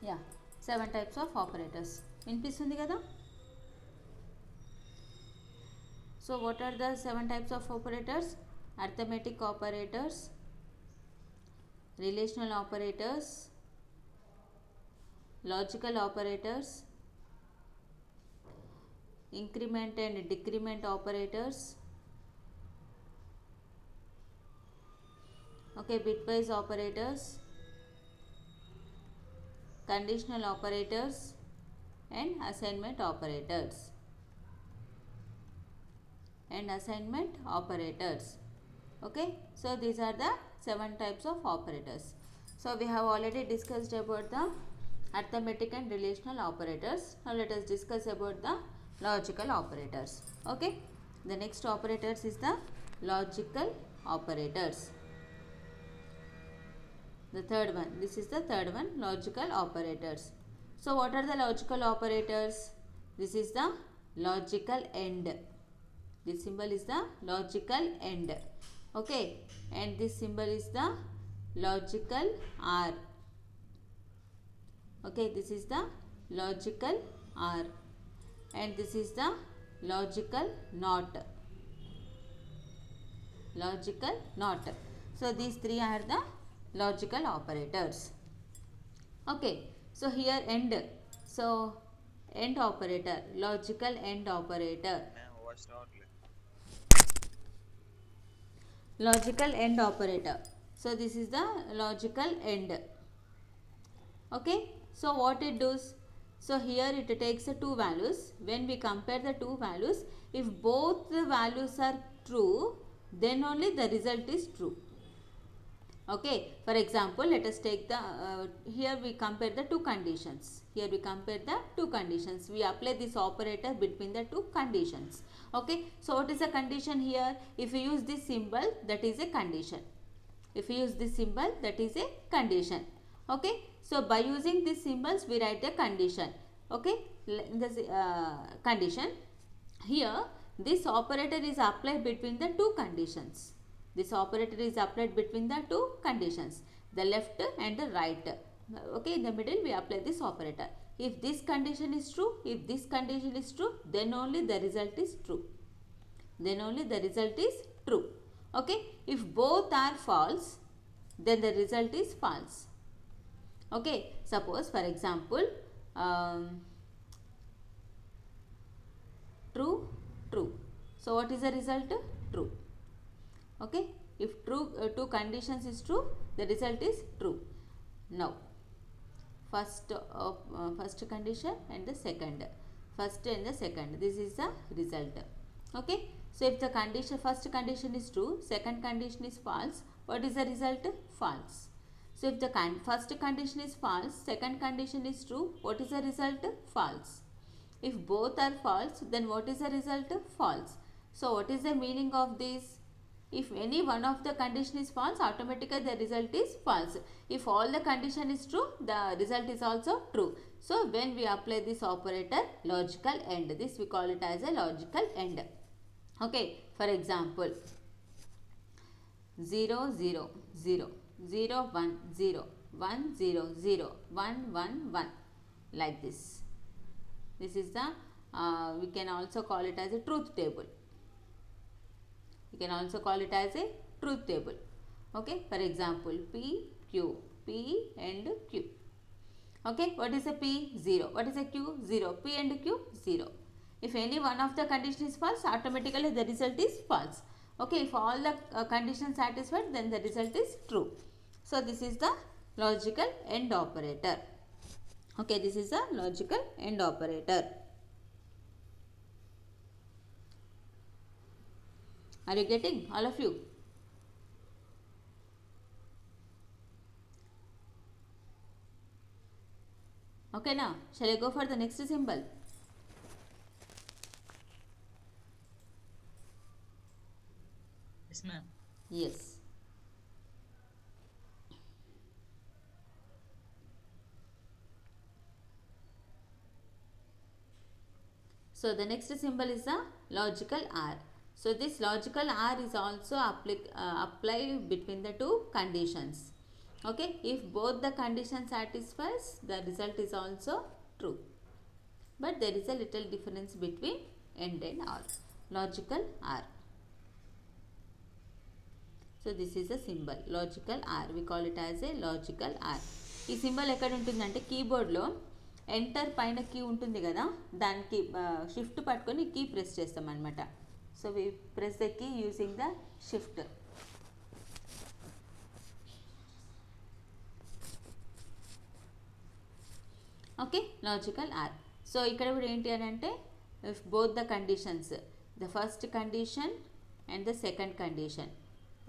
Yeah, 7 types of operators. వినిపిస్తుంది కదా? So what are the 7 types of operators? Arithmetic operators, relational operators, logical operators, increment and decrement operators, okay, bitwise operators, conditional operators, and assignment operators. Okay, so these are the 7 types of operators. So we have already discussed about the arithmetic and relational operators. Now let us discuss about the logical operators. Okay, the next operators is the logical operators. The third one, this is the third one, logical operators. So what are the logical operators? This is the logical end. This symbol is the logical end. Okay, and this symbol is the logical R. Okay, this is the logical R, and this is the logical not. Logical not. So these three are the logical operators. Okay, so here end. So end operator, logical end operator. Logical end operator. So this is the logical end. Okay, so what it does? So here it takes the two values. When we compare the two values, if both the values are true, then only the result is true. Okay, for example, let us take the here we compare the two conditions. Here we compare the two conditions. We apply this operator between the two conditions. Okay, so what is the condition here? If you use this symbol, that is a condition. If you use this symbol, that is a condition. Okay, so by using these symbols, we write the condition. Okay, in this condition, here this operator is applied between the two conditions. This operator is applied between the two conditions, the left and the right. Okay, in the middle we apply this operator. If this condition is true, if this condition is true, then only the result is true. Then only the result is true. Okay, if both are false, then the result is false. Okay, suppose for example, true, true. So what is the result? True. Okay, if true two conditions is true, the result is true. Now first condition and the second, first and the second, this is the result. Okay, so if the condition, first condition is true, second condition is false, what is the result? False. So if the first condition is false, second condition is true, what is the result? False. If both are false, then what is the result? False. So what is the meaning of this? If any one of the condition is false, automatically the result is false. If all the condition is true, the result is also true. So when we apply this operator, logical end, this we call it as a logical end. Okay, for example, 0 0 0 0 1 0 1 0 0 1 1 1, like this. This is the we can also call it as a truth table. We can also call it as a truth table. Okay, for example, P, Q, P and Q. Okay, what is a P? 0. What is a Q? 0. P and Q? 0. If any one of the condition is false, automatically the result is false. Okay, if all the conditions satisfied, then the result is true. So this is the logical end operator. Okay, this is a logical end operator. Are you getting, all of you? Okay, now shall I go for the next symbol? Yes, ma'am. Yes. So the next symbol is the logical R. So this logical R is also applied between the two conditions. Okay, if both the conditions satisfies, the result is also true. But there is a little difference between AND and OR. Logical OR. So this is a symbol, logical OR. We call it as a logical OR. ఈ symbol ఎక్కడ ఉంటుందంటే కీబోర్డ్లో enter పైన key ఉంటుంది కదా, దానికి shift పట్టుకొని key press చేస్తాం అనమాట. So we press the key using the shift. Okay, logical or. So ఇక్కడ కూడా ఏంటి అని అంటే if both the conditions, the first condition and the second condition,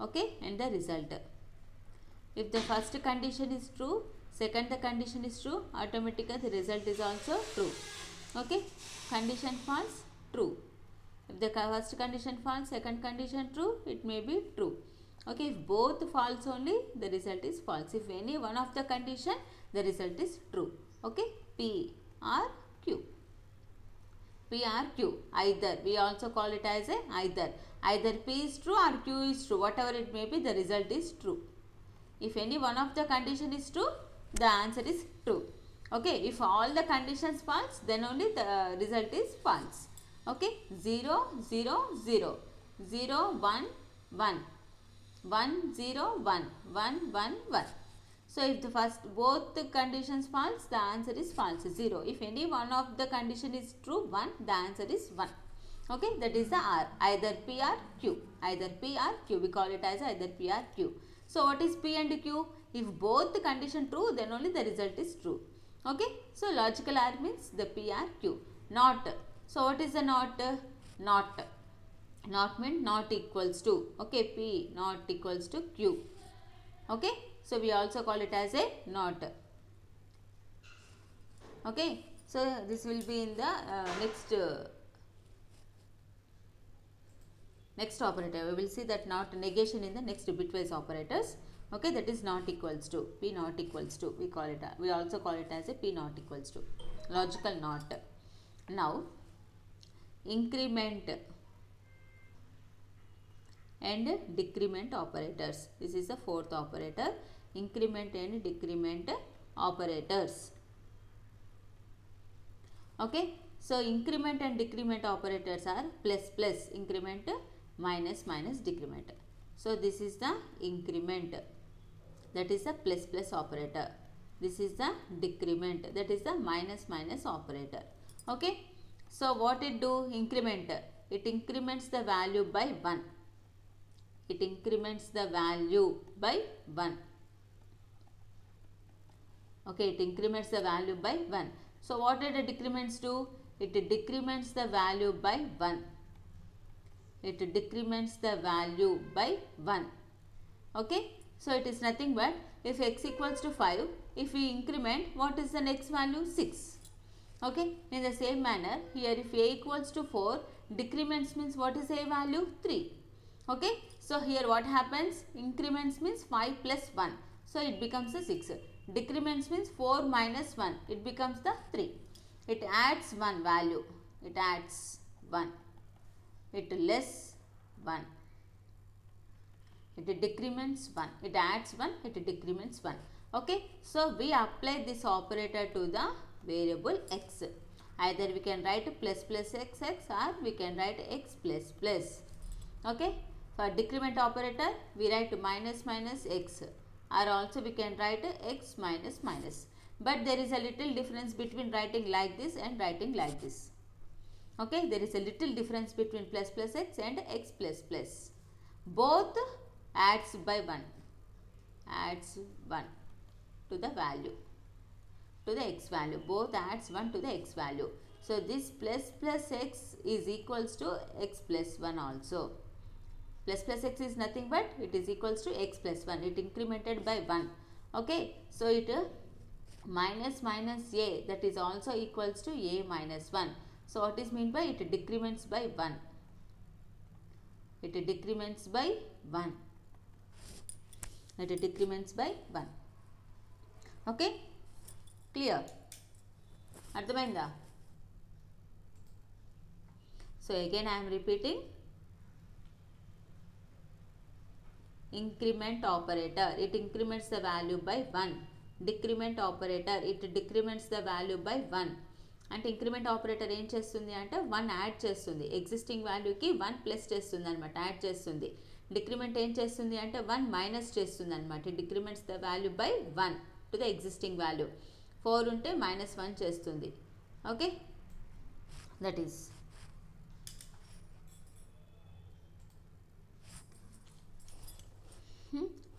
okay, and the result. If the first condition is true, second the condition is true, automatically the result is also true. Okay, condition false, true. If the first condition false, second condition true, it may be true. Okay, if both false only, the result is false. If any one of the condition, the result is true. Okay, P or Q. P or Q, either. We also call it as a either. Either P is true or Q is true. Whatever it may be, the result is true. If any one of the condition is true, the answer is true. Okay, if all the conditions false, then only the result is false. Okay, 0 0 0 0 1 1 1 0 1 1 1 1. So if the first both the conditions false, the answer is false, 0. If any one of the condition is true, 1, the answer is 1. Okay, that is the R, either P or Q. Either P or Q, we call it as either P or Q. So what is P and Q? If both the condition true, then only the result is true. Okay, so logical OR means the P or Q. Not. So what is the not? Not. Not means not equals to. Okay, P not equals to Q. Okay, so we also call it as a not. Okay, so this will be in the next operator. We will see that not negation in the next bitwise operators. Okay, that is not equals to, P not equals to, we call it, we also call it as a P not equals to, logical not. Now increment and decrement operators. This is the fourth operator, increment and decrement operators. Okay, so increment and decrement operators are plus plus, increment, minus minus, decrement. So this is the increment, that is the plus plus operator. This is the decrement, that is the minus minus operator. Okay, so what it do? Increment, it increments the value by 1. It increments the value by 1. Okay, it increments the value by 1. So what did the decrements do? It decrements the value by 1. It decrements the value by 1. Okay, so it is nothing but if x equals to 5, if we increment, what is the next value? 6. Okay, in the same manner here, if a equals to 4, decrements means what is a value? 3. Okay, so here what happens? Increments means 5 plus 1, so it becomes a 6. Decrements means 4 minus 1, it becomes the 3. It adds 1 value, it adds 1, it less 1, it decrements 1, it adds 1, it decrements 1. Okay, so we apply this operator to the variable x. Either we can write plus plus x x, or we can write x plus plus. Okay, for decrement operator we write minus minus x, or also we can write x minus minus. But there is a little difference between writing like this and writing like this. Okay, there is a little difference between plus plus x and x plus plus. Both adds by 1, adds 1 to the value, to the x value. Both adds 1 to the x value. So this plus plus x is equals to x plus 1 also. Plus plus x is nothing but it is equals to x plus 1. It incremented by 1. Okay, so it minus minus a, that is also equals to a minus 1. So what is meant by it decrements by 1? It decrements by 1. It decrements by 1. Okay, clear? అర్థమైందా? So again I am repeating, increment operator, it increments the value by 1. Decrement operator, it decrements the value by 1. అంటే increment operator ఏం చేస్తుంది అంటే 1 add చేస్తుంది, existing వాల్యూకి 1 plus చేస్తుంది అనమాట, add చేస్తుంది. Decrement ఏం చేస్తుంది అంటే 1 మైనస్ చేస్తుంది అనమాట, decrements the value by 1 to the existing value. 4 ఉంటే -1 చేస్తుంది. ఓకే, దట్ ఈస్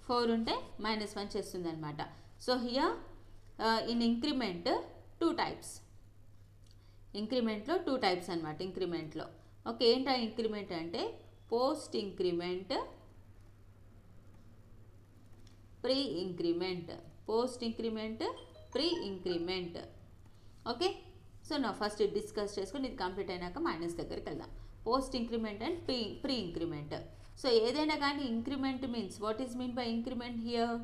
4 ఉంటే -1 చేస్తుంది అనమాట. So here in increment 2 types, ఇంక్రిమెంట్లో 2 టైప్స్ అనమాట. ఇంక్రిమెంట్లో ఓకే, ఏంటా ఇంక్రిమెంట్ అంటే post increment, pre increment. Post increment, pre increment. Okay, so నా ఫస్ట్ డిస్కస్ చేసుకొని ఇది కంప్లీట్ అయినాక మైనస్ దగ్గరికి వెళ్దాం. Post increment and pre increment. So ఏదైనా కానీ increment means what is mean by increment here?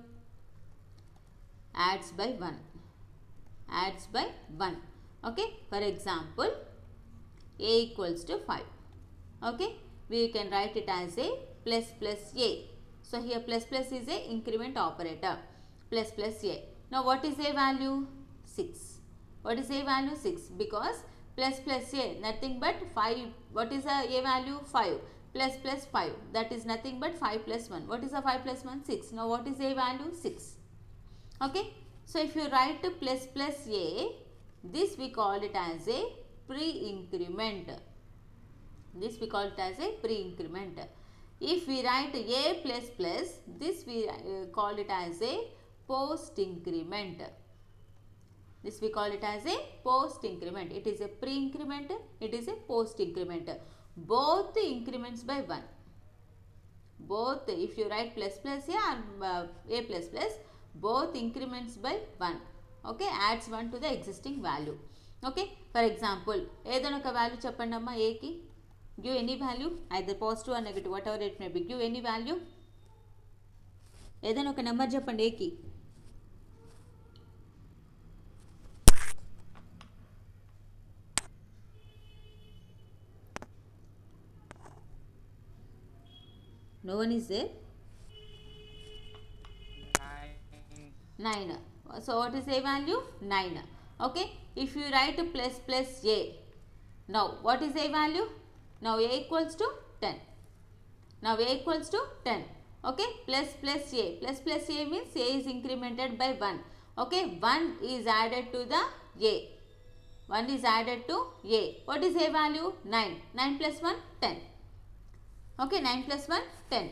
Adds by 1, adds by 1. Okay, for example a equals to 5. Okay, we can write it as a plus plus a. So here plus plus is a increment operator, plus plus a. Now what is a value? 6. What is a value? 6, because plus plus a nothing but 5. What is a value? 5. Plus plus 5, that is nothing but 5 plus 1. What is a 5 plus 1? 6. Now what is a value? 6. Okay, so if you write plus plus a, this we call it as a pre-increment. This we call it as a pre-increment. If we write a plus plus, this we call it as a post-increment. This we call it as a post-increment. It is a pre-increment, it is a post-increment. Both increments by 1. Both, if you write plus plus a and a plus plus, both increments by 1. Okay, adds 1 to the existing value. Okay, for example, ఏదైనా ఒక value చెప్పండి అమ్మా ఏకి. Give any value, either positive or negative, what ever it may B. Give any value, ఏదైనా ఒక number చెప్పండి ఏకి. No one is there. 9. So what is a value? 9. Okay, if you write plus plus a, now what is a value? Now a equals to 10. Now a equals to 10. Okay, plus plus a, plus plus a means a is incremented by 1. Okay, 1 is added to the a, 1 is added to a. What is a value? 9. 9 plus 1, 10. Okay, 9 plus 1, 10.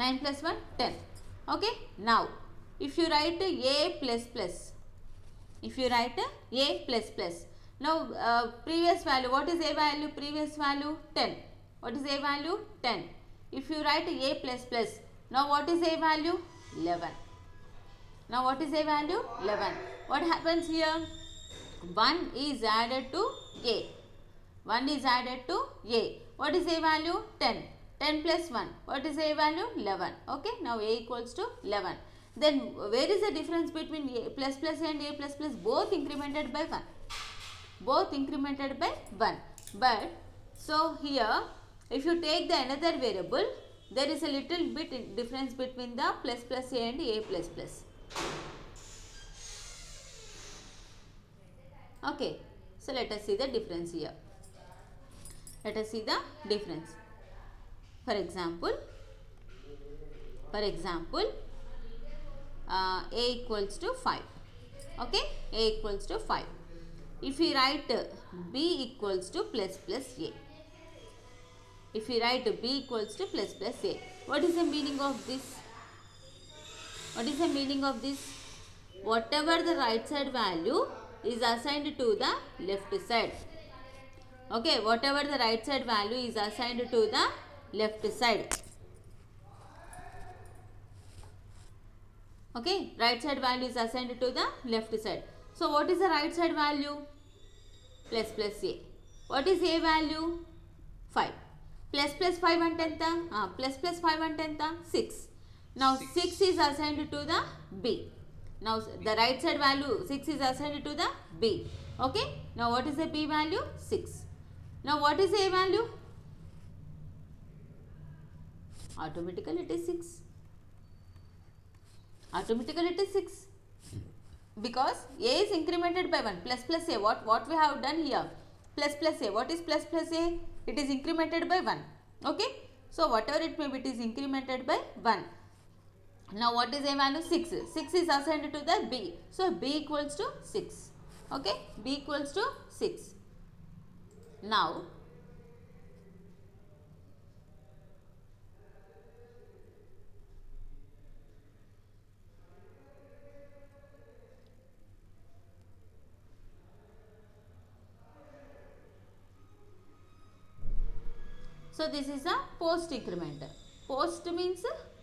9 plus 1, 10. Okay, now if you write a plus plus, if you write a plus plus, now previous value, what is a value? Previous value 10. What is a value? 10. If you write a plus plus, now what is a value? 11. Now what is a value? 11. What happens here? 1 is added to a. 1 is added to a. What is a value? 10. 10 plus 1. What is a value? 11. Okay, now a equals to 11. Then where is the difference between a plus plus and a plus plus? Both incremented by 1. Both incremented by 1. But so here, if you take the another variable, there is a little bit difference between the plus plus a and a plus plus. Okay, so let us see the difference here. Let us see the difference. For example, a equals to 5. Okay, a equals to 5. If we write b equals to plus plus a, if we write b equals to plus plus a, what is the meaning of this? What is the meaning of this? Whatever the right side value is assigned to the left side. Okay, whatever the right side value is assigned to the left side. Okay, right side value is assigned to the left side. So what is the right side value? Plus plus a. What is a value? 5. Plus plus 5 and 10. Plus plus 5 and 10. 6. Now 6 is assigned to the b. Now the right side value 6 is assigned to the b. Okay, now what is the b value? 6. Now what is a value? Automatically it is 6. Automatically it is 6. Because a is incremented by 1. Plus plus a. What we have done here? Plus plus a. What is plus plus a? It is incremented by 1. Okay. So whatever it may be, it is incremented by 1. Now what is a value? 6. 6 is assigned to the b. So b equals to 6. Okay. B equals to 6. Now so this is a post increment. Post means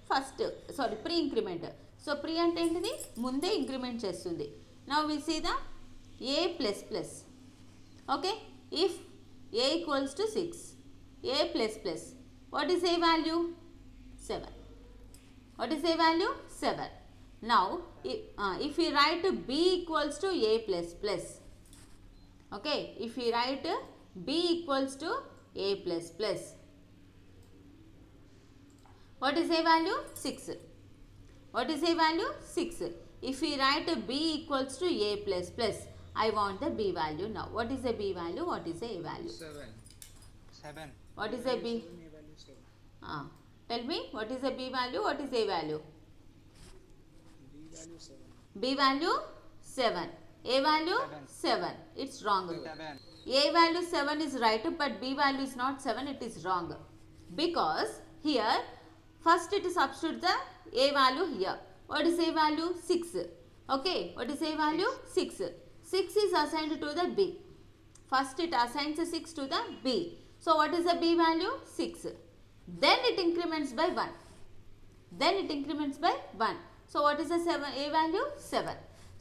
first, sorry, pre increment. So pre అంటే ఏంటిది? ముందే increment చేస్తుంది. Now we see the a plus plus. Okay, if a equals to 6, a plus plus, what is a value? 7. What is a value? 7. Now if we write b equals to a plus plus, okay, if we write b equals to a plus plus, what is a value? 6. What is a value? 6. If we write b equals to a plus plus, I want the b value now. What is a b value? What is a value? 7. What is a b? Tell me, what is a b value? What is a value? B value 7. A value 7. It's wrong. 7. A value 7 is right, but b value is not 7. It is wrong. Because here, first it substitute the a value here. What is a value? 6. Okay. What is a value? 6. 6 is assigned to the b. First it assigns 6 to the b. So what is the b value? 6. Then it increments by 1. Then it increments by 1. So what is the a value? 7.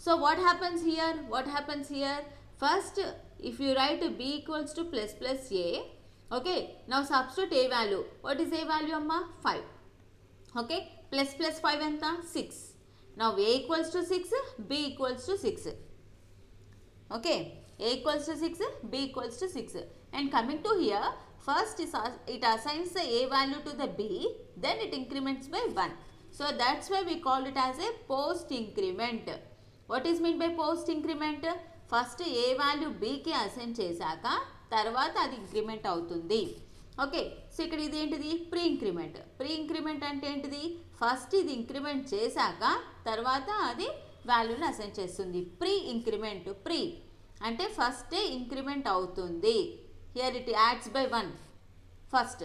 So what happens here? What happens here? First, if you write b equals to plus plus a, okay, now substitute a value. What is a value, amma? 5. Okay, plus plus 5 enta? 6. Now a equals to 6, b equals to 6. Okay, a equals to 6, b equals to 6. And coming to here, first it assigns the a value to the b, then it increments by 1. So that's why we call it as a post increment. What is meant by post increment? First a value b కి assign చేశాక తర్వాత అది increment అవుతుంది. Okay, so ఇక్కడ ఇది ఏంటిది? Pre increment. Pre increment అంటే ఏంటిది? ఫస్ట్ ఇది ఇంక్రిమెంట్ చేశాక తర్వాత అది వాల్యూని అసైన్ చేస్తుంది. Pre increment. ప్రీ అంటే ఫస్టే ఇంక్రిమెంట్ అవుతుంది. Here it adds by 1 first,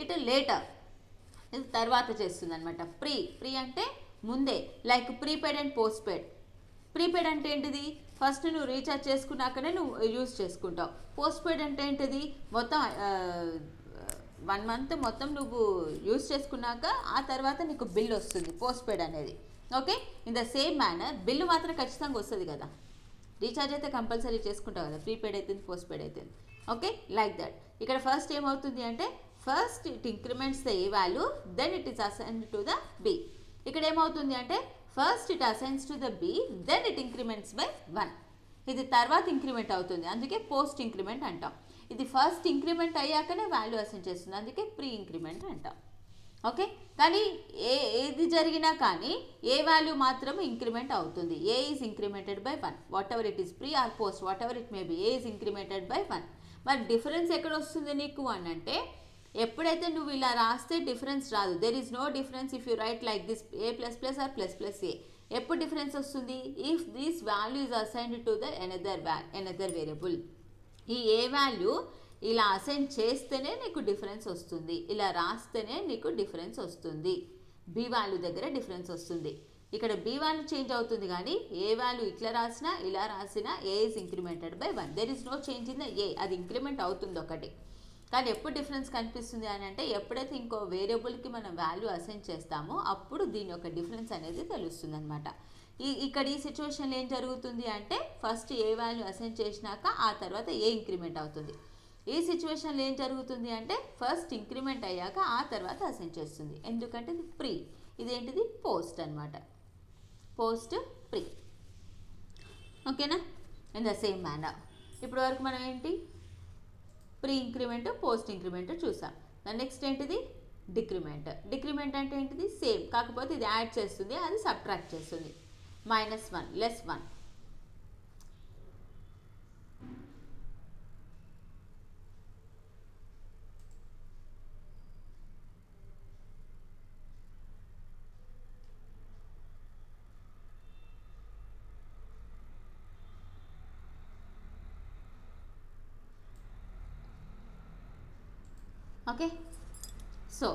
it later ఇది తర్వాత చేస్తుంది అనమాట. ప్రీ అంటే ముందే, like prepaid and post paid. Prepaid అంటే ఏంటిది? ఫస్ట్ నువ్వు రీఛార్జ్ చేసుకున్నాకనే నువ్వు యూజ్ చేసుకుంటావు. పోస్ట్ పెయిడ్ అంటే ఏంటిది? మొత్తం 1 మంత్ మొత్తం నువ్వు యూజ్ చేసుకున్నాక ఆ తర్వాత నీకు బిల్ వస్తుంది, పోస్ట్ పెయిడ్ అనేది. Okay, in the same manner bill మాత్రం ఖచ్చితంగా వస్తుంది కదా. రీఛార్జ్ అయితే కంపల్సరీ చేసుకుంటావు కదా, ప్రీపెయిడ్ అవుతుంది, పోస్ట్ పెయిడ్ అవుతుంది. Okay, like that. ఇక్కడ ఫస్ట్ ఏమవుతుంది అంటే first it increments the a value, then it is assigned to the b. ఇక్కడ ఏమవుతుంది అంటే first it assigns to the b, then it increments by 1. ఇది తర్వాత ఇంక్రిమెంట్ అవుతుంది, అందుకే పోస్ట్ ఇంక్రిమెంట్ అంటాం. ఇది ఫస్ట్ ఇంక్రిమెంట్ అయ్యాకనే వాల్యూ అసైన్ చేస్తుంది, అందుకే ప్రీ ఇంక్రిమెంట్ అంటాం. ఓకే, కానీ ఏది జరిగినా కానీ ఏ వాల్యూ మాత్రం ఇంక్రిమెంట్ అవుతుంది. A is incremented by 1. Whatever it is pre or post, whatever it may be, a is incremented by 1. మరి డిఫరెన్స్ ఎక్కడ వస్తుంది నీకు అని అంటే, ఎప్పుడైతే నువ్వు ఇలా రాస్తే డిఫరెన్స్ రాదు. There is no difference if you write like this a plus plus or plus plus a. ఎప్పుడు డిఫరెన్స్ వస్తుంది? If this value is assigned to the another variable. ఈ ఏ వాల్యూ ఇలా అసైన్ చేస్తేనే నీకు డిఫరెన్స్ వస్తుంది, ఇలా రాస్తేనే నీకు డిఫరెన్స్ వస్తుంది. బి వాల్యూ దగ్గర డిఫరెన్స్ వస్తుంది. ఇక్కడ బి వాల్యూ చేంజ్ అవుతుంది, కానీ ఏ వాల్యూ ఇట్లా రాసినా ఇలా రాసినా a is incremented by 1. There is no change in the a. అది ఇంక్రిమెంట్ అవుతుంది ఒకటి, కానీ ఎప్పుడు డిఫరెన్స్ కనిపిస్తుంది అని అంటే ఎప్పుడైతే ఇంకో వేరియబుల్కి మనం వాల్యూ అసైన్ చేస్తామో అప్పుడు దీని యొక్క డిఫరెన్స్ అనేది తెలుస్తుంది అనమాట. ఇక్కడ ఈ సిచ్యువేషన్లో ఏం జరుగుతుంది అంటే ఫస్ట్ ఏ వాల్యూ అసైన్ చేసినాక ఆ తర్వాత ఏ ఇంక్రిమెంట్ అవుతుంది. ఈ సిచ్యువేషన్లో ఏం జరుగుతుంది అంటే ఫస్ట్ ఇంక్రిమెంట్ అయ్యాక ఆ తర్వాత అసైన్ చేస్తుంది, ఎందుకంటే ఇది ప్రీ, ఇదేంటిది పోస్ట్ అనమాట. Post pre. ఓకేనా? ఇన్ ద సేమ్ మేనర్ ఇప్పటి వరకు మనం ఏంటి ప్రీ ఇంక్రిమెంట్, పోస్ట్ ఇంక్రిమెంట్ చూసాం. నెక్స్ట్ ఏంటిది? డిక్రిమెంట్ అంటే ఏంటిది సేమ్, కాకపోతే ఇది యాడ్ చేస్తుంది, అది సబ్ట్రాక్ట్ చేస్తుంది. -1 లెస్ 1. ఓకే, సో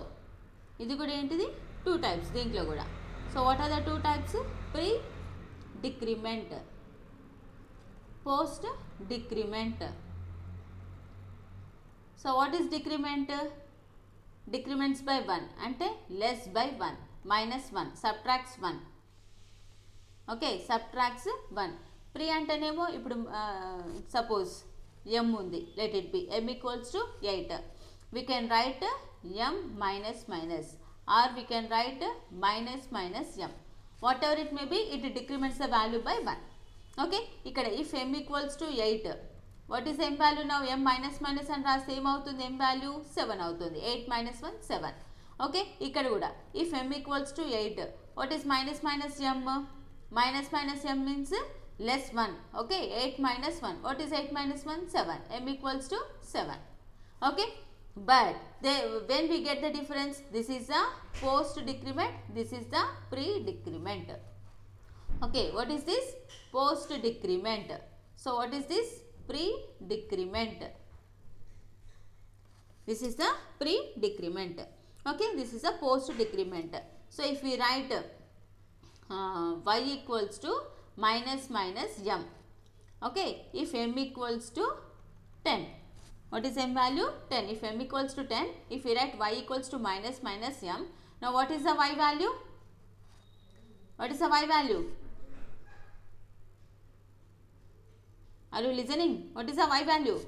ఇది కూడా ఏంటిది 2 టైప్స్ దీంట్లో కూడా. So what are the 2 types? Pre decrement, post decrement. So what is decrement? Decrements by 1 అంటే less by 1, -1, subtracts 1. Okay, subtracts 1. Pre అంటేనేమో ఇప్పుడు సపోజ్ m ఉంది, let it be m = 8. We can write m minus minus, or we can write minus minus m. Whatever it may be, it decrements the value by 1. Okay, ఇక్కడ if m = 8, what is m value now? m minus minus and రాస్తే ఏమవుతుంది? m value 7 అవుతుంది. 8 minus 1 7. Okay, ఇక్కడ కూడా if m = 8, what is minus minus m? Minus minus m means less 1. Okay, 8 minus 1. What is 8 minus 1? 7. m = 7. Okay, but when we get the difference, this is the post decrement, this is the pre decrement. Okay, what is this? Post decrement. So what is this? Pre decrement. This is the pre decrement. Okay, this is a post decrement. So if we write y equals to minus minus m. Okay, if m equals to 10. What is m value? 10. If m equals to 10, if we write y equals to minus minus m, now what is the y value? What is the y value? Are you listening? What is the y value?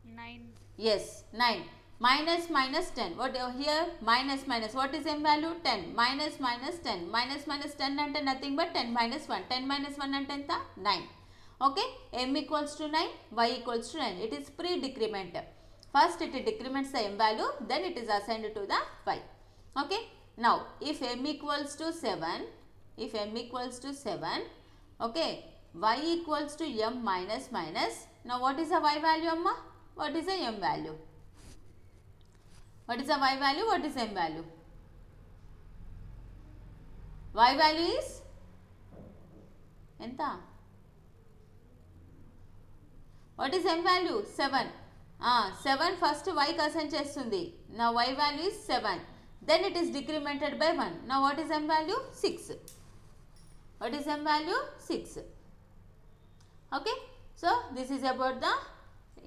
9. Yes, 9. Minus minus 10. What here? Minus minus. What is m value? 10. Minus minus 10. Minus minus 10 ante nothing but 10 minus 1. 10 minus 1 ante enta? 9. Okay, m equals to 9, y equals to 9. It is pre-decrement. First it decrements the m value, then it is assigned to the y. Okay, now if m equals to 7, if m equals to 7, okay, y equals to m minus minus. Now what is the y value, amma? What is the m value? What is the y value? What is m value? Y value is enta? What is m value? 7. 7 first y కి assign చేస్తుంది. Now y value is 7. Then it is decremented by 1. Now what is m value? 6. What is m value? 6. Okay, so this is about the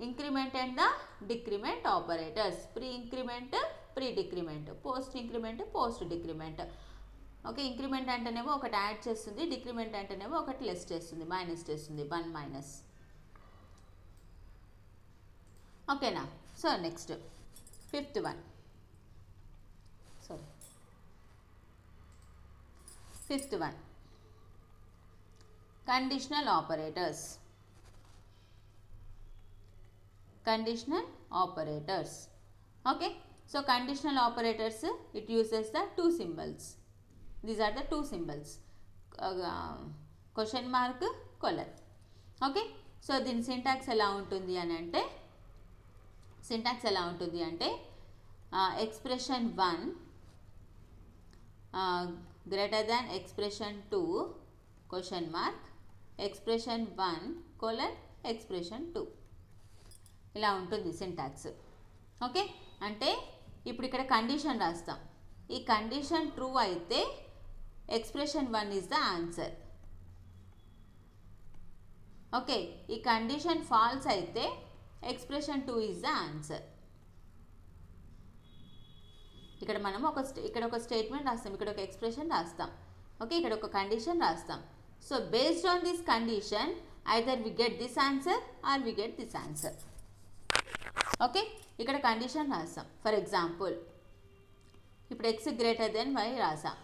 increment and the decrement operators. Pre-increment, pre-decrement, post-increment, post-decrement. Okay, increment అంటేనేమో ఒకటి add చేస్తుంది, decrement అంటేనేమో ఒకటి less చేస్తుంది, minus చేస్తుంది, 1 minus. ఓకేనా? So next fifth one, conditional operators. Conditional operators. Okay, so conditional operators, it uses the two symbols. These are the two symbols, question mark, colon. Okay, so దీని syntax ఎలా ఉంటుంది అని అంటే, expression 1 greater than expression 2 question mark, expression 1 colon expression 2, ఇలా ఉంటుంది syntax. Okay, అంటే ఇప్పుడు ఇక్కడ కండిషన్ రాస్తాం. ఈ కండిషన్ ట్రూ అయితే expression 1 is the answer. Okay, ఈ కండిషన్ ఫాల్స్ అయితే ఎక్స్ప్రెషన్ 2 ఈజ్ ద ఆన్సర్. ఇక్కడ మనం ఇక్కడ ఒక స్టేట్మెంట్ రాస్తాం, ఇక్కడ ఒక ఎక్స్ప్రెషన్ రాస్తాం. ఓకే, ఇక్కడ ఒక కండిషన్ రాస్తాం. So based on this condition either we get this answer or we get this answer. Okay, ఇక్కడ కండిషన్ రాస్తాం. ఫర్ ఎగ్జాంపుల్ ఇప్పుడు x గ్రేటర్ దెన్ y రాసాం.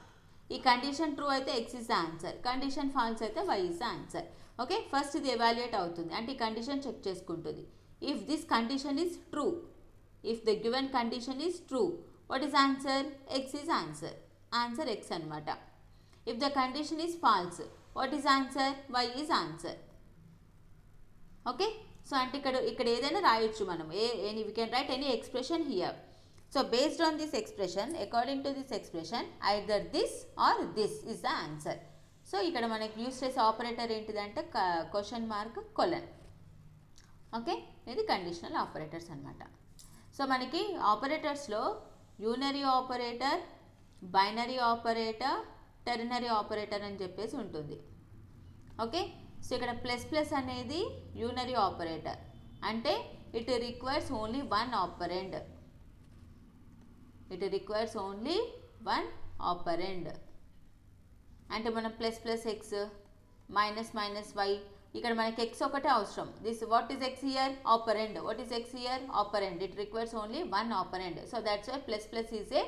ఈ కండిషన్ ట్రూ అయితే x is the answer, condition false అయితే y is the answer. Okay, first ఇది evaluate అవుతుంది, అంటే ఈ కండిషన్ చెక్ చేసుకుంటుంది. If this condition is true, If the given condition is true, what is answer? X is answer. Answer X anamata. If the condition is false, what is answer? Y is answer. Okay, so అంటే ఇక్కడ ఏదైనా రాయొచ్చు మనం we can write any expression here. So based on this expression, according to this expression, either this or this is the answer. So ఇక్కడ మనకి use చేసే operator ఏంటిదంటే question mark colon. Okay, ఇది కండిషనల్ ఆపరేటర్స్ అనమాట. So మనకి ఆపరేటర్స్లో unary operator, binary operator, ternary operator అని చెప్పేసి ఉంటుంది. ఓకే, సో ఇక్కడ ప్లస్ ప్లస్ అనేది యూనరీ ఆపరేటర్, అంటే it requires only one operand. It requires only one operand. అంటే మనం plus plus x, minus minus y, ఇక్కడ మనకి ఎక్స్ ఒకటే అవసరం. This what is x here? Operand. What is x here? Operand. It requires only one operand. So that's why plus plus is a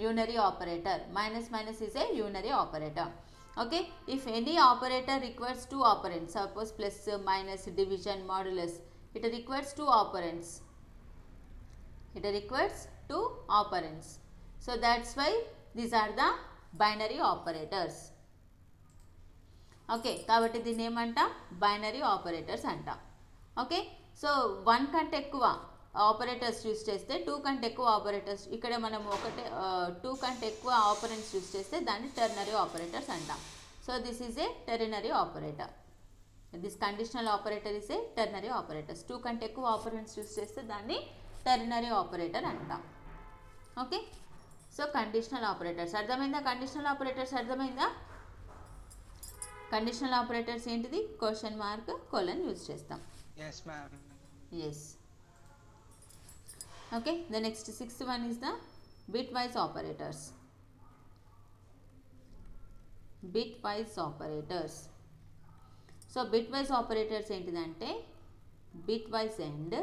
unary operator, minus minus is a unary operator. Okay, if any operator requires two operands, suppose plus, minus, division, modulus, it requires two operands. It requires two operands. So that's why these are the binary operators. Okay, కాబట్టి దీన్ని ఏమంటాం? Binary operators అంటాం. Okay, so one కంటే ఎక్కువ operators use చేస్తే, two కంటే ఎక్కువ operators, ఇక్కడ మనం టూ కంటే ఎక్కువ ఆపరెంట్స్ యూస్ చేస్తే దాన్ని టెర్నరీ ఆపరేటర్స్ అంటాం. So this is a ternary operator. This conditional operator is a ternary operators. Two కంటే ఎక్కువ ఆపరెంట్స్ యూస్ చేస్తే దాన్ని టెర్నరీ ఆపరేటర్ అంటాం. ఓకే, సో కండిషనల్ ఆపరేటర్స్ అర్థమైందా? కండిషనల్ ఆపరేటర్స్ అర్థమైందా? కండిషనల్ ఆపరేటర్స్ ఏంటిది? క్వశ్చన్ మార్క్ కొలన్ యూజ్ చేస్తాం. Yes, ma'am. Yes. Okay, the next sixth one is the bitwise operators. Bitwise operators. So bitwise operators ఏంటిదంటే bitwise end,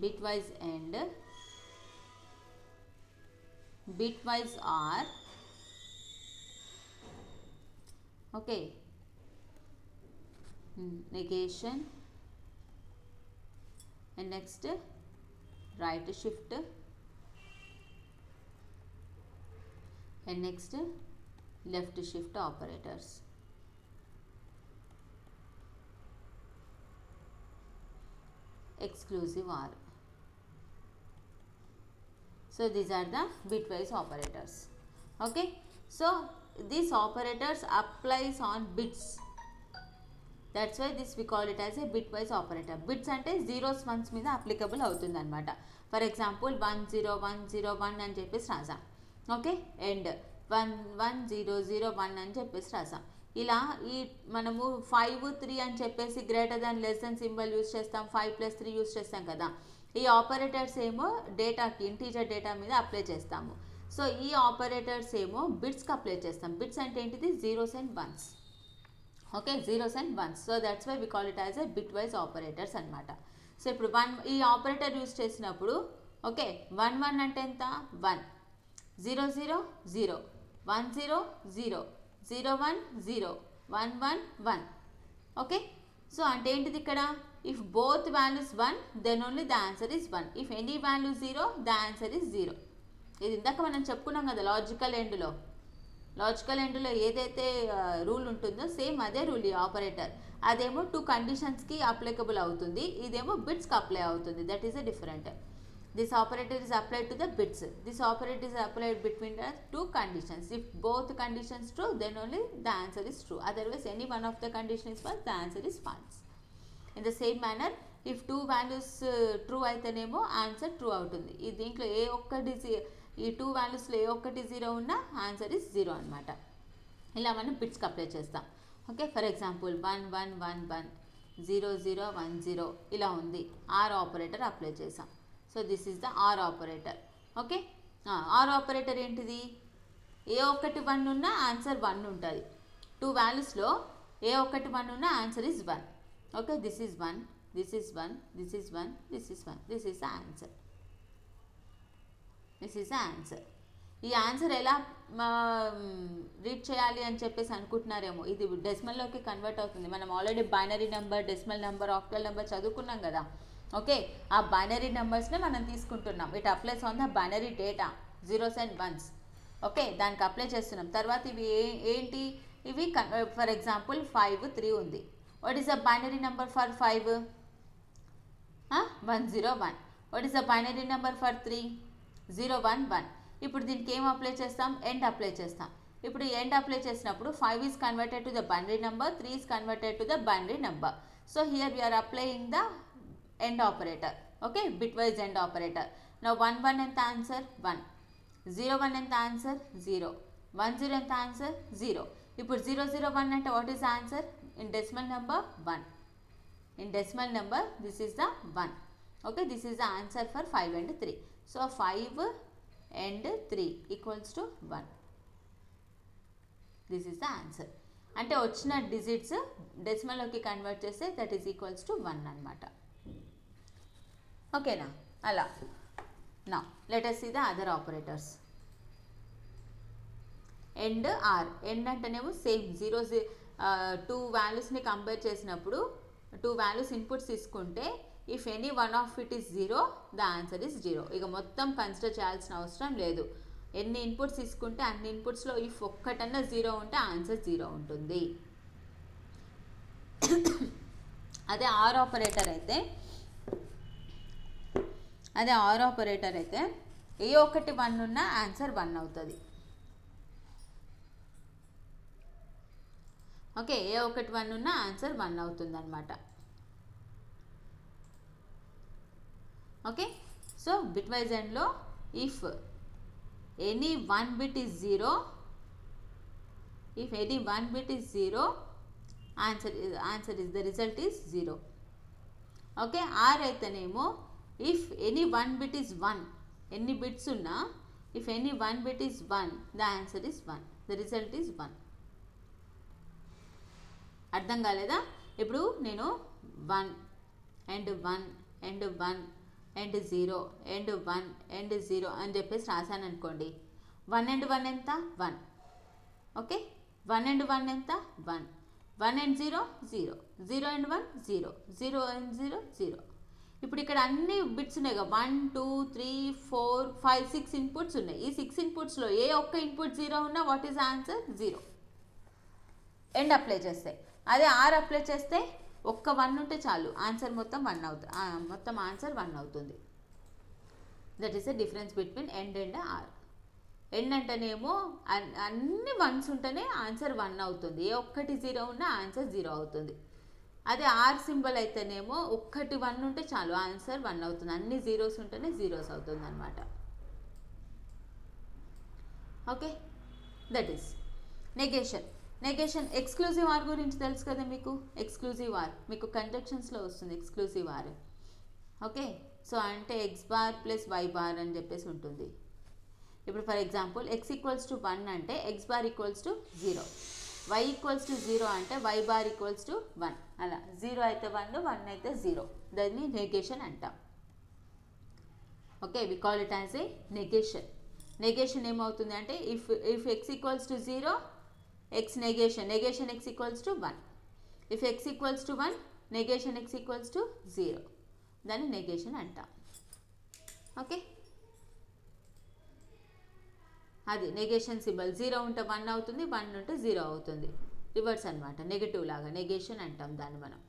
bitwise end, bitwise or, okay, negation, and next right shift, and next left shift operators. Exclusive OR. So these are the bitwise operators. Okay, so these operators applies on bits. That's why this we call it as a bitwise operator. Bits అంటే zeros ones మీద applicable అవుతుంది అనమాట. For example 10101 అని చెప్పేసి రాసాం. Okay, and 11001 అని చెప్పేసి రాసాం. ఇలా ఈ మనము 5 3 అని చెప్పేసి greater than less than symbol use చేస్తాం, 5 + 3 యూస్ చేస్తాం కదా. ఈ ఆపరేటర్స్ ఏమో డేటాకి, ఇంటీజర్ డేటా మీద అప్లై చేస్తాము. సో ఈ ఆపరేటర్స్ ఏమో బిట్స్కి అప్లై చేస్తాం. బిట్స్ అంటే ఏంటిది? Zeros and ones. Okay, zeros and ones. So that's why we call it as a bitwise operators అనమాట. సో ఇప్పుడు ఈ ఆపరేటర్ యూస్ చేసినప్పుడు, ఓకే, 1 1 అంటే ఎంత? 1, 0 0 0, 1 0 0, 0 1 0, 1 1 1. ఓకే, సో అంటే ఏంటిది ఇక్కడ? If both values 1 then only the answer is 1. If any value 0 the answer is 0. ఇది ఇందాక మనం చెప్పుకున్నాం కదా లాజికల్ ఎండ్లో. లాజికల్ ఎండ్లో ఏదైతే రూల్ ఉంటుందో సేమ్ అదే రూల్ ఈ ఆపరేటర్. అదేమో 2 కండిషన్స్కి అప్లికబుల్ అవుతుంది, ఇదేమో బిట్స్కి అప్లై అవుతుంది. That is a different. This operator is applied to the bits. This operator is applied between the 2 conditions. If both conditions true then only the answer is true. Otherwise any one of the condition is false, the answer is false. In the same manner if 2 values true అయితేనేమో answer true అవుతుంది. ఈ దీంట్లో ఏ ఒక్కటి ఈ 2 వాల్యూస్లో ఏ ఒక్కటి 0 ఉన్నా answer is 0 అనమాట. ఇలా మనం బిట్స్కి అప్లై చేస్తాం. ఓకే, ఫర్ ఎగ్జాంపుల్ 1 1 1 1, 0 0 1 0 ఇలా ఉంది. ఆర్ ఆపరేటర్ అప్లై చేసాం. So this is the or operator. Okay, or operator ఏంటిది? ఏ ఒక్కటి 1 ఉన్నా ఆన్సర్ 1 ఉంటుంది. 2 వాల్యూస్లో ఏ ఒక్కటి 1 ఉన్నా answer is 1. Okay, this is 1, this is 1, this is 1, this is 1. This is the answer. This is the answer. ఈ answer ఎలా రీడ్ చేయాలి అని చెప్పేసి అనుకుంటున్నారేమో. ఇది డెసిమల్లోకి కన్వర్ట్ అవుతుంది. మనం already binary number, decimal number, octal number చదువుకున్నాం కదా. ఓకే, ఆ బైనరీ నెంబర్స్ని మనం తీసుకుంటున్నాం. It applies on the binary data, zeros and ones. Okay, దానికి అప్లై చేస్తున్నాం. తర్వాత ఇవి ఏంటి, ఇవి ఫర్ ఎగ్జాంపుల్ 5 3 ఉంది. What is the binary number for 5? 101. What is the binary number for 3? 011. ఇప్పుడు దీనికి ఏం అప్లై చేస్తాం, ఎండ్ అప్లై చేస్తాం. ఇప్పుడు ఎండ్ అప్లై చేసినప్పుడు 5 is converted to the binary number, 3 is converted to the binary number. So here we're applying the end operator. Okay, bitwise end operator. Now 1 1 ఎంత answer 1, 0 1 ఎంత answer 0, 1 0 ఎంత answer 0. ఇప్పుడు 0 0 1 అంటే what is answer in decimal number 1. In decimal number this is the 1. Okay, this is the answer for 5 and 3. So 5 and 3 equals to 1. This is the answer. అంటే వచ్చిన digits డెసిమల్లోకి convert చేస్తే that is equals to 1 అనమాట. ఓకేనా, అలా. నా let us see the other operators. And or. And అంటేనేమో same 0 2 వాల్యూస్ని కంపేర్ చేసినప్పుడు 2 వాల్యూస్ ఇన్పుట్స్ తీసుకుంటే if any one of it is 0 the answer is 0. ఇక మొత్తం కన్సిడర్ చేయాల్సిన అవసరం లేదు. ఎన్ని ఇన్పుట్స్ తీసుకుంటే అన్ని ఇన్పుట్స్లో ఇఫ్ ఒక్కటన్నా 0 ఉంటే ఆన్సర్ 0 ఉంటుంది. అదే ఆర్ ఆపరేటర్ అయితే ఏ ఒకటి 1 ఉన్నా ఆన్సర్ 1 అవుతుంది. ఓకే, ఏ ఒకటి 1 ఉన్నా ఆన్సర్ 1 అవుతుంది అనమాట. ఓకే, సో బిట్ వైజ్ ఎండ్లో if any 1 bit is 0, answer is the result is 0. Okay, or అయితేనేమో ఇఫ్ ఎనీ 1 bit is 1, ఎన్ని బిట్స్ ఉన్నా if any 1 bit is 1 the answer is 1, the result is 1. అర్థం కాలేదా? ఇప్పుడు నేను 1 and 1 and 1 and 0 and 1 and 0 అని చెప్పేసి రాశాను అనుకోండి. 1 and 1 ఎంత 1. ఓకే, 1 and 1 ఎంత 1, 1 and 0 0, 0 and 1 0, 0 and 0 0. ఇప్పుడు ఇక్కడ అన్ని బిట్స్ ఉన్నాయి కదా, 1 2 3 4 5 6 ఇన్పుట్స్ ఉన్నాయి. ఈ 6 ఇన్పుట్స్లో ఏ ఒక్క ఇన్పుట్ 0 ఉన్నా what is answer 0. End apply చేస్తే. అదే ఆర్ అప్లై చేస్తే ఒక్క 1 ఉంటే చాలు, ఆన్సర్ మొత్తం 1 అవుతుంది, మొత్తం ఆన్సర్ 1 అవుతుంది. That is the difference between and and or. And అంటేనేమో అన్ని 1s ఉంటేనే ఆన్సర్ 1 అవుతుంది, ఏ ఒక్కటి 0 ఉన్నా ఆన్సర్ 0 అవుతుంది. అదే ఆర్ సింబల్ అయితేనేమో ఒక్కటి 1 ఉంటే చాలు, ఆన్సర్ 1 అవుతుంది, అన్ని 0s ఉంటేనే 0s అవుతుంది అనమాట. Okay, that is negation. Exclusive or గురించి తెలుసు కదా మీకు. ఎక్స్క్లూజివ్ ఆర్ మీకు కంజంక్షన్స్లో వస్తుంది, ఎక్స్క్లూజివ్ ఆర్. ఓకే, సో అంటే X bar plus Y bar అని చెప్పేసి ఉంటుంది. ఇప్పుడు for example x equals to 1 అంటే X bar equals to 0, y equals to 0 అంటే y బార్ ఈక్వల్స్ టు 1. అలా 0 అయితే 1, 1 అయితే 0, దాన్ని నెగేషన్ అంటాం. Okay, we call it as a negation. Negation ఏమవుతుంది అంటే if x equals to 0 x negation x equals to 1. If x equals to 1 negation x equals to 0, దాన్ని negation అంటాం. Okay, అది నెగేషన్ సింబల్. 0 ఉంటే 1 అవుతుంది, 1 ఉంటే 0 అవుతుంది, రివర్స్ అనమాట, నెగటివ్ లాగా నెగేషన్ అంటాం దాన్ని మనం.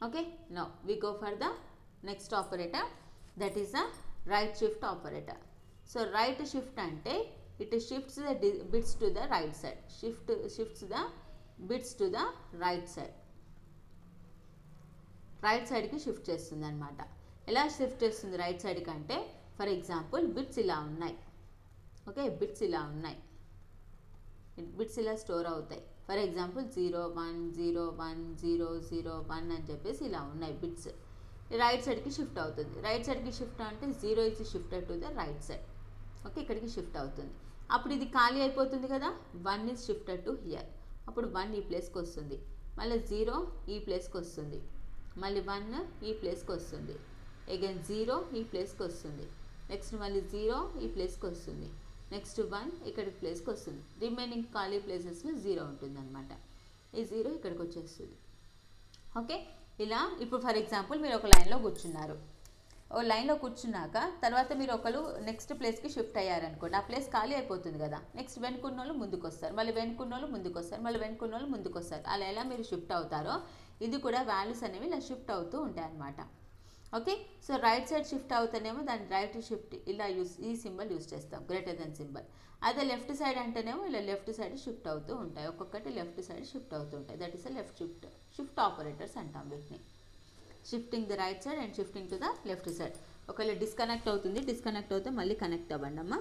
Okay, now we go for the next operator, that is the right shift operator. So right shift అంటే it shifts the bits to the right side, shifts the bits to the right side, right సైడ్కి shift చేస్తుంది అనమాట. ఎలా shift చేస్తుంది right సైడ్కి అంటే for example bits ఇలా ఉన్నాయి. ఓకే, బిట్స్ ఇలా ఉన్నాయి, బిట్స్ ఇలా స్టోర్ అవుతాయి. ఫర్ ఎగ్జాంపుల్ 0 1 0 1 0 0 1 అని చెప్పేసి ఇలా ఉన్నాయి బిట్స్. రైట్ సైడ్కి షిఫ్ట్ అవుతుంది. రైట్ సైడ్కి షిఫ్ట్ అంటే 0 is shifted to the right side. Okay, ఇక్కడికి షిఫ్ట్ అవుతుంది. అప్పుడు ఇది ఖాళీ అయిపోతుంది కదా, 1 ఈజ్ షిఫ్టెడ్ టు హియర్. అప్పుడు 1 ఈ ప్లేస్కి వస్తుంది, మళ్ళీ 0 ఈ ప్లేస్కి వస్తుంది, మళ్ళీ 1 ఈ ప్లేస్కి వస్తుంది, అగైన్ 0 ఈ ప్లేస్కి వస్తుంది, నెక్స్ట్ మళ్ళీ 0 ఈ ప్లేస్కి వస్తుంది, నెక్స్ట్ 1 ఇక్కడికి ప్లేస్కి వస్తుంది. రిమైనింగ్ ఖాళీ ప్లేసెస్లో 0 ఉంటుంది అనమాట. ఈ 0 ఇక్కడికి వచ్చేస్తుంది. ఓకే, ఇలా ఇప్పుడు ఫర్ ఎగ్జాంపుల్ మీరు ఒక లైన్లో కూర్చున్నారు. ఓ లైన్లో కూర్చున్నాక తర్వాత మీరు ఒకరు నెక్స్ట్ ప్లేస్కి షిఫ్ట్ అయ్యారనుకోండి, ఆ ప్లేస్ ఖాళీ అయిపోతుంది కదా. నెక్స్ట్ వెనుకున్నోళ్ళు ముందుకు వస్తారు, మళ్ళీ వెనుకున్నోళ్ళు ముందుకు వస్తారు, మళ్ళీ వెనుకున్నోళ్ళు ముందుకు వస్తారు. అలా ఎలా మీరు షిఫ్ట్ అవుతారో ఇది కూడా వాల్యూస్ అనేవి ఇలా షిఫ్ట్ అవుతూ ఉంటాయి అన్నమాట. Okay, so right side shift అవుతానేమో దాన్ని రైట్ షిఫ్ట్ ఇలా ఈ సింబల్ యూస్ చేస్తాం, గ్రేటర్ దెన్ సింబల్. అదే లెఫ్ట్ సైడ్ అంటేనేమో ఇలా లెఫ్ట్ సైడ్ షిఫ్ట్ అవుతూ ఉంటాయి, ఒక్కొక్కటి లెఫ్ట్ సైడ్ షిఫ్ట్ అవుతూ ఉంటాయి. That is a left shift operators అంటాం వీటిని. Shifting the right side and shifting to the left side. ఒకవేళ డిస్కనెక్ట్ అవుతుంది, డిస్కనెక్ట్ అవుతే మళ్ళీ కనెక్ట్ అవ్వండి అమ్మా.